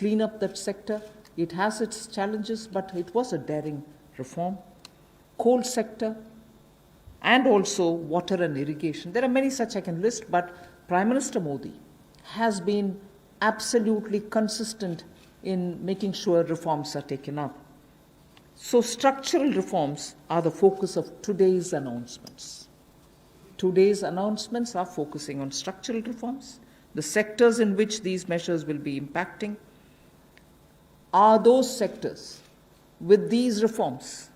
clean up that sector. It has its challenges, but it was a daring reform. Coal sector, and also water and irrigation. There are many such I can list, but Prime Minister Modi has been absolutely consistent in making sure reforms are taken up. So structural reforms are the focus of today's announcements. Today's announcements are focusing on structural reforms. The sectors in which these measures will be impacting are those sectors with these reforms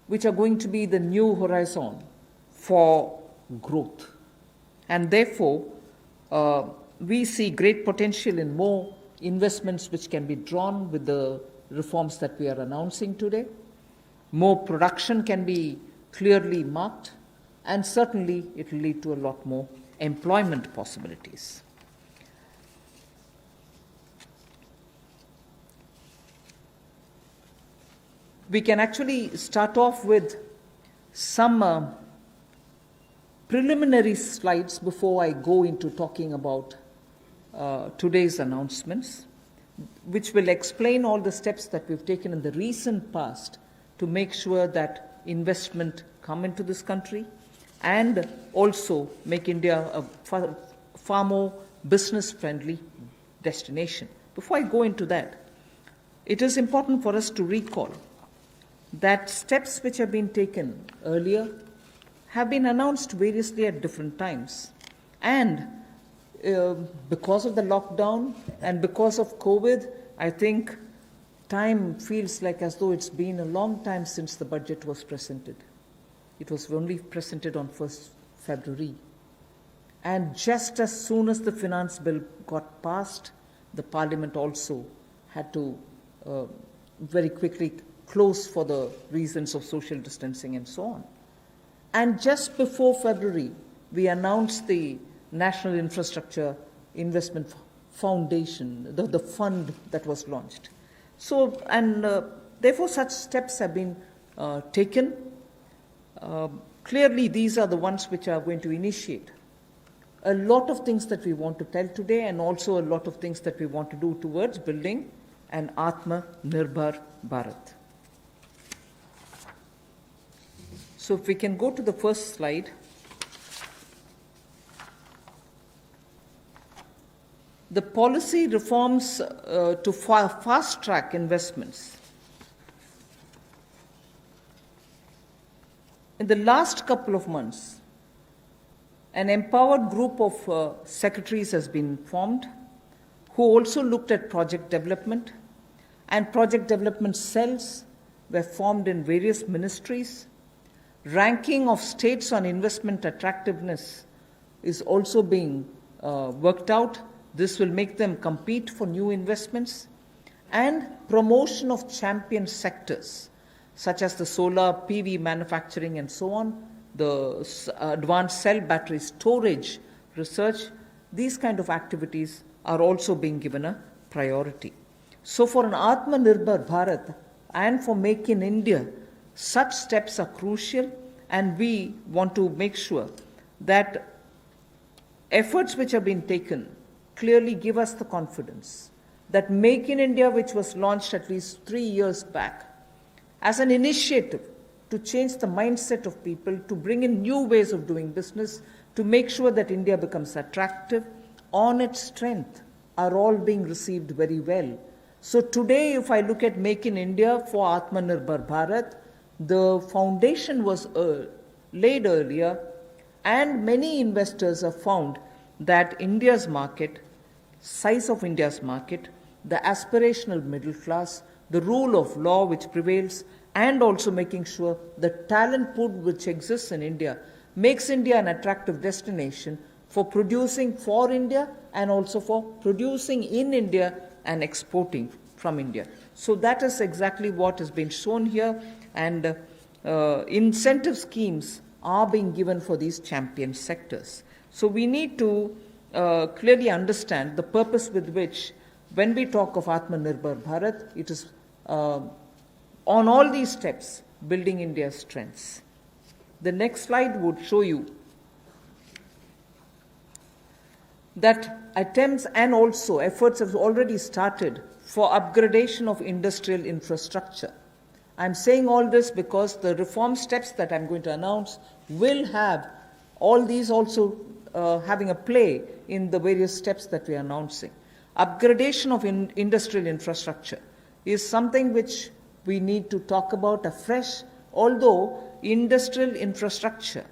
which are going to be the new horizon for growth. And therefore, we see great potential in more investments which can be drawn with the reforms that we are announcing today. More production can be clearly marked, and certainly it will lead to a lot more employment possibilities. We can actually start off with some preliminary slides before I go into talking about today's announcements, which will explain all the steps that we've taken in the recent past to make sure that investment come into this country and also make India a far more business-friendly destination. Before I go into that, it is important for us to recall that steps which have been taken earlier have been announced variously at different times. And because of the lockdown and because of COVID, I think time feels like as though it's been a long time since the budget was presented. It was only presented on 1st February. And just as soon as the finance bill got passed, the Parliament also had to very quickly close for the reasons of social distancing and so on. And just before February, we announced the National Infrastructure Investment Foundation, the fund that was launched. So, and therefore such steps have been taken. Clearly, these are the ones which are going to initiate a lot of things that we want to tell today, and also a lot of things that we want to do towards building an Atmanirbhar Bharat. So if we can go to the first slide. The policy reforms to fast-track investments. In the last couple of months, an empowered group of secretaries has been formed who also looked at project development, and project development cells were formed in various ministries. Ranking of states on investment attractiveness is also being worked out. This will make them compete for new investments. And promotion of champion sectors, such as the solar PV manufacturing and so on, the advanced cell battery storage research, these kind of activities are also being given a priority. So for an Atmanirbhar Bharat and for Make in India, such steps are crucial, and we want to make sure that efforts which have been taken clearly give us the confidence that Make in India, which was launched at least 3 years back, as an initiative to change the mindset of people, to bring in new ways of doing business, to make sure that India becomes attractive on its strength, are all being received very well. So today, if I look at Make in India for Atmanirbhar Bharat, the foundation was laid earlier, and many investors have found that India's market, size of India's market, the aspirational middle class, the rule of law which prevails, and also making sure the talent pool which exists in India makes India an attractive destination for producing for India and also for producing in India and exporting from India. So that is exactly what has been shown here, and incentive schemes are being given for these champion sectors. So we need to clearly understand the purpose with which, when we talk of Atmanirbhar Bharat, it is on all these steps building India's strengths. The next slide would show you that attempts and also efforts have already started for upgradation of industrial infrastructure. I'm saying all this because the reform steps that I'm going to announce will have all these also having a play in the various steps that we are announcing. Upgradation of industrial infrastructure is something which we need to talk about afresh, although industrial infrastructure,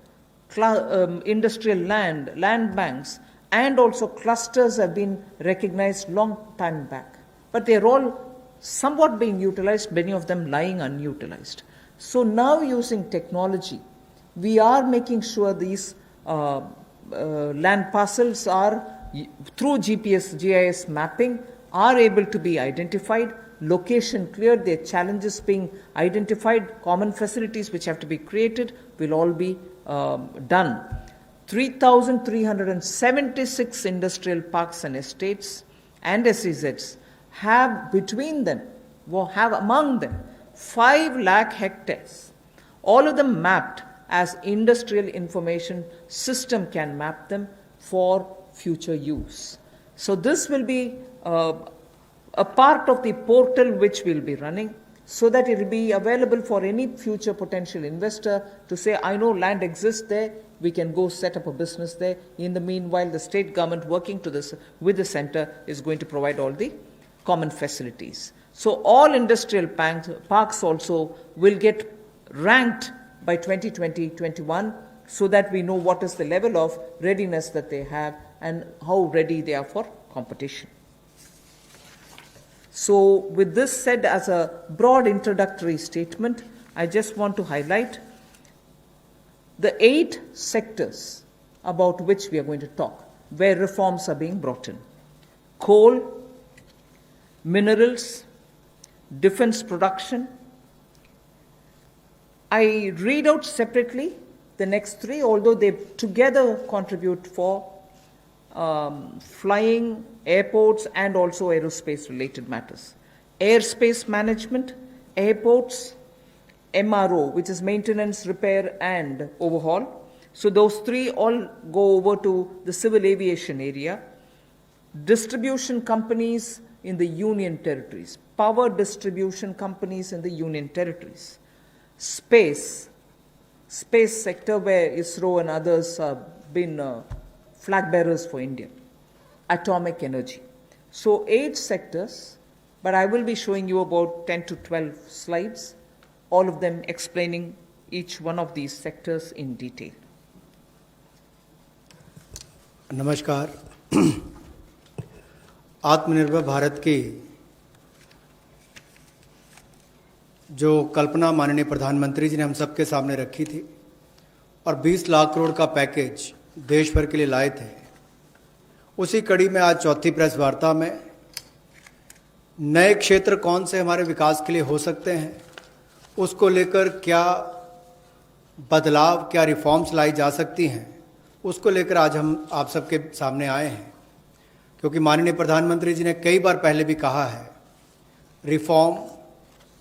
industrial land banks, and also clusters have been recognized long time back. But they're all somewhat being utilized, many of them lying unutilized. So now using technology, we are making sure these land parcels are, through GPS, GIS mapping, are able to be identified, location cleared, their challenges being identified, common facilities which have to be created will all be done. 3,376 industrial parks and estates and SEZs have between them, have among them 5 lakh hectares, all of them mapped as industrial information system can map them for future use. So this will be a part of the portal which we'll be running, so that it will be available for any future potential investor to say, I know land exists there, we can go set up a business there. In the meanwhile, the state government working with the center is going to provide all the common facilities. So all industrial parks also will get ranked by 2020-21 so that we know what is the level of readiness that they have and how ready they are for competition. So with this said as a broad introductory statement, I just want to highlight the 8 sectors about which we are going to talk, where reforms are being brought in. Coal, minerals, defense production. I read out separately the next 3, although they together contribute for flying, airports, and also aerospace-related matters. Airspace management, airports, MRO, which is maintenance, repair, and overhaul. So those 3 all go over to the civil aviation area. Distribution companies in the union territories, power distribution companies in the union territories. Space sector where ISRO and others have been flag bearers for India. Atomic energy. So 8 sectors, but I will be showing you about 10 to 12 slides, all of them explaining each one of these sectors in detail. नमस्कार। आत्मनिर्भर भारत की जो कल्पना माननीय प्रधानमंत्री जी ने हम सबके सामने रखी थी और 20 लाख करोड़ का पैकेज देश भर के लिए लाए थे, उसी कड़ी में आज चौथी प्रेस वार्ता में नए क्षेत्र कौन से हमारे विकास के लिए हो सकते हैं, उसको लेकर क्या बदलाव, क्या रिफॉर्म्स लाई जा सकती हैं, उसको लेकर आज हम आप सबके सामने आए हैं। क्योंकि माननीय प्रधानमंत्री जी ने कई बार पहले भी कहा है, रिफॉर्म,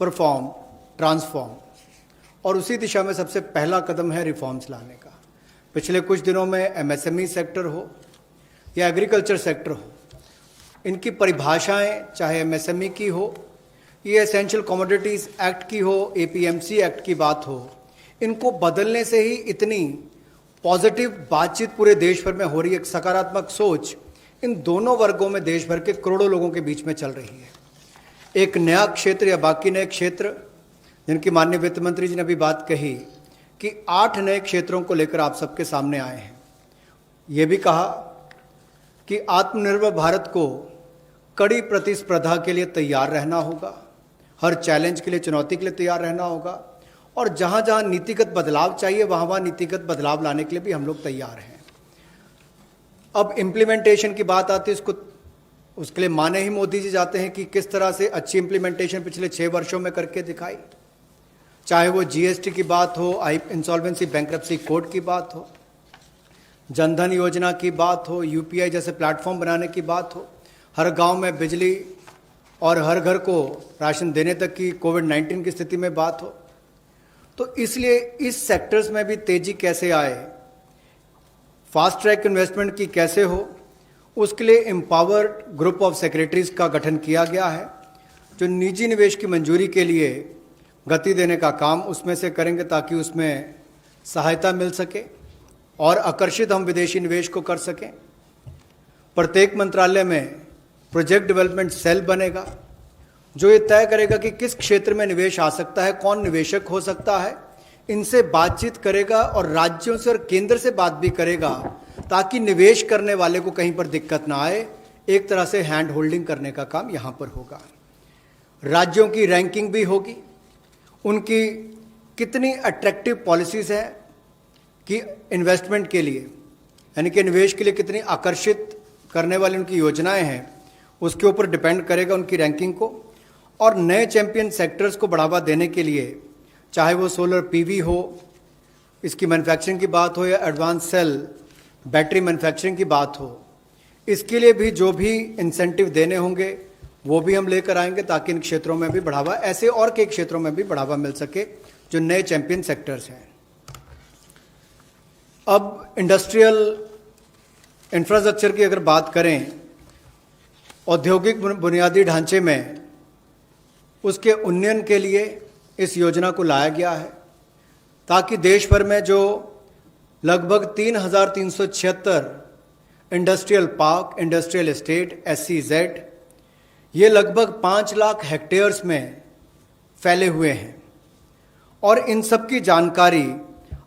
परफॉर्म, ट्रांसफॉर्म, और उसी दिशा में सबसे पहला कदम है रिफॉर्म्स लाने का। पिछले कुछ दिनों में एमएसएमई सेक्टर हो या एग्रीकल्चर सेक्टर हो, इनकी परिभाषाएं चाहे एमएसएमई की हो, ये एसेंशियल कमोडिटीज़ एक्ट की हो, एपीएमसी एक्ट की बात हो, इनको बदलने से ही इतनी पॉजिटिव बातचीत पूरे देश भर में हो रही है। एक सकारात्मक सोच इन दोनों वर्गों में देश भर के करोड़ों लोगों के बीच में चल रही है। एक नया क्षेत्र या बाकी नए क्षेत्र, जिनकी माननीय वित्त मंत्री जी ने अभी बात कही कि 8 नए क्षेत्रों को लेकर आप सबके सामने आए हैं। ये भी कहा कि आत्मनिर्भर भारत को कड़ी प्रतिस्पर्धा के लिए तैयार रहना होगा, हर चैलेंज के लिए, चुनौती के लिए तैयार रहना होगा, और जहाँ जहाँ नीतिगत बदलाव चाहिए वहाँ नीतिगत बदलाव लाने के लिए भी हम लोग तैयार हैं। अब इम्प्लीमेंटेशन की बात आती है, उसके लिए माने ही मोदी जी जाते हैं कि किस तरह से अच्छी इम्प्लीमेंटेशन पिछले 6 वर्षों में करके दिखाई, चाहे वो जीएसटी की बात हो, इंसॉल्वेंसी बैंक्रप्सी कोड की बात हो, जनधन योजना की बात हो, यूपीआई जैसे प्लेटफॉर्म बनाने की बात हो, हर गांव में बिजली और हर घर को राशन देने तक की कोविड-19 की स्थिति में बात हो। तो इसलिए इस सेक्टर्स में भी तेजी कैसे आए, फास्ट ट्रैक इन्वेस्टमेंट की कैसे हो, उसके लिए एम्पावर्ड ग्रुप ऑफ सेक्रेटरीज का गठन किया गया है, जो निजी निवेश की मंजूरी के लिए गति देने का काम उसमें से करेंगे ताकि उसमें सहायता मिल सके और आकर्षित हम विदेशी निवेश को कर सकें। प्रत्येक मंत्रालय में प्रोजेक्ट डेवलपमेंट सेल बनेगा जो ये तय करेगा कि किस क्षेत्र में निवेश आ सकता है, कौन निवेशक हो सकता है, इनसे बातचीत करेगा और राज्यों से और केंद्र से बात भी करेगा ताकि निवेश करने वाले को कहीं पर दिक्कत ना आए। एक तरह से हैंड होल्डिंग करने का काम यहाँ पर होगा। राज्यों की रैंकिंग भी होगी, उनकी कितनी अट्रैक्टिव पॉलिसीज हैं कि इन्वेस्टमेंट के लिए, यानी कि निवेश के लिए कितनी आकर्षित करने वाली उनकी योजनाएं हैं, उसके ऊपर डिपेंड करेगा उनकी रैंकिंग को। और नए चैंपियन सेक्टर्स को बढ़ावा देने के लिए, चाहे वो सोलर पीवी हो, इसकी मैन्युफैक्चरिंग की बात हो, या एडवांस सेल बैटरी मैन्युफैक्चरिंग की बात हो, इसके लिए भी जो भी इंसेंटिव देने होंगे वो भी हम लेकर आएंगे ताकि इन क्षेत्रों में भी बढ़ावा, ऐसे और कई क्षेत्रों में भी बढ़ावा मिल सके जो नए चैंपियन सेक्टर्स हैं। अब इंडस्ट्रियल इंफ्रास्ट्रक्चर की अगर बात करें, औद्योगिक बुनियादी ढांचे में उसके उन्नयन के लिए इस योजना को लाया गया है ताकि देश भर में जो लगभग 3,376 industrial park, industrial estate, SEZ, ये लगभग 5 लाख हेक्टेयर्स में फैले हुए हैं और इन सब की जानकारी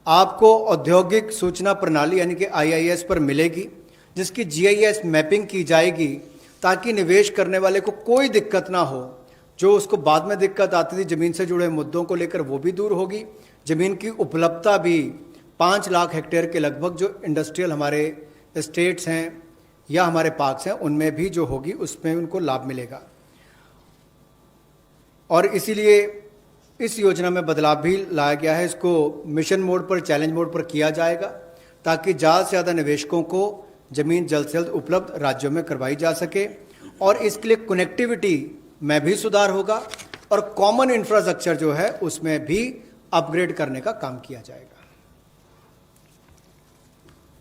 आपको औद्योगिक सूचना प्रणाली यानी कि IIS पर मिलेगी, जिसकी GIS मैपिंग की जाएगी ताकि निवेश करने वाले को कोई दिक्कत ना हो। जो उसको बाद में दिक्कत आती थी ज़मीन से जुड़े मुद्दों को लेकर, वो भी दूर होगी। ज़मीन की उपलब्धता भी 5 लाख हेक्टेयर के लगभग जो इंडस्ट्रियल हमारे स्टेट्स हैं या हमारे पार्क्स हैं उनमें भी जो होगी उसमें उनको लाभ मिलेगा। और इसीलिए इस योजना में बदलाव भी लाया गया है। इसको मिशन मोड पर, चैलेंज मोड पर किया जाएगा ताकि ज़्यादा से ज़्यादा निवेशकों को ज़मीन जल्द से जल्द उपलब्ध राज्यों में करवाई जा सके और इसके लिए कनेक्टिविटी में भी सुधार होगा और कॉमन इंफ्रास्ट्रक्चर जो है उसमें भी अपग्रेड करने का काम किया जाएगा।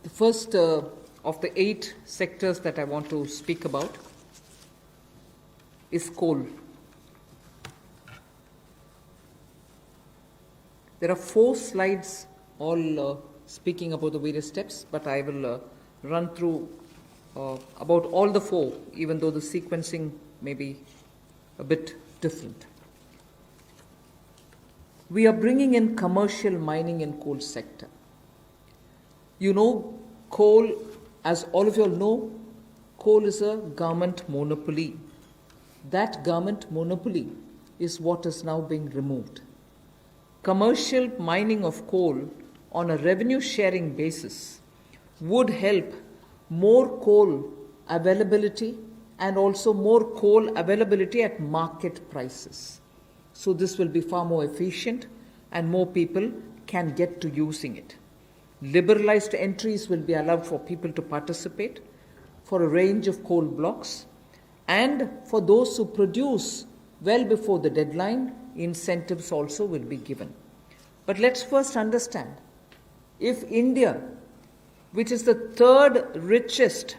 The first of the 8 sectors that I want to speak about is coal. There are 4 slides all speaking about the various steps, but I will run through about all the 4, even though the sequencing may be a bit different. We are bringing in commercial mining in coal sector. You know, coal, as all of you all know, coal is a government monopoly. That government monopoly is what is now being removed. Commercial mining of coal on a revenue sharing basis would help more coal availability and also more coal availability at market prices. So this will be far more efficient and more people can get to using it. Liberalized entries will be allowed for people to participate for a range of coal blocks, and for those who produce well before the deadline, incentives also will be given. But let's first understand, if India, which is the 3rd richest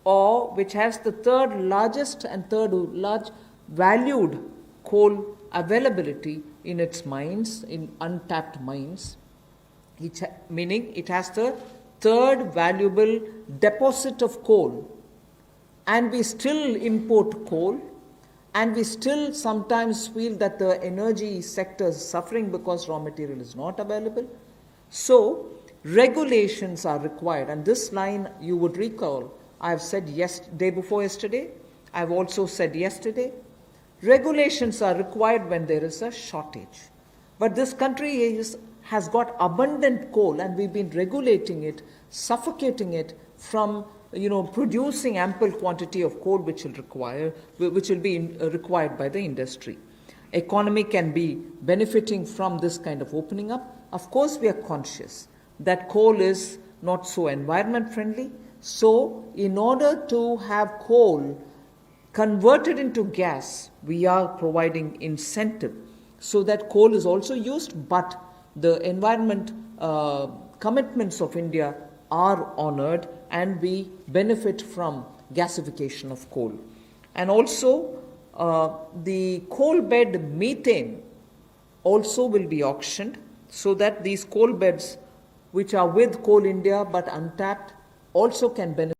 or which has the 3rd largest and 3rd large valued coal availability in its mines, in untapped mines, meaning it has the 3rd valuable deposit of coal, and we still import coal, and we still sometimes feel that the energy sector is suffering because raw material is not available. So regulations are required, and this line you would recall I have said day before yesterday, I have also said yesterday, regulations are required when there is a shortage. But this country has got abundant coal, and we've been regulating it, suffocating it from producing ample quantity of coal which will be required by the industry. Economy can be benefiting from this kind of opening up. Of course, we are conscious that coal is not so environment friendly. So, in order to have coal converted into gas, we are providing incentive so that coal is also used, but the environment commitments of India are honored and we benefit from gasification of coal. And also, the coal bed methane also will be auctioned, so that these coal beds which are with Coal India but untapped also can benefit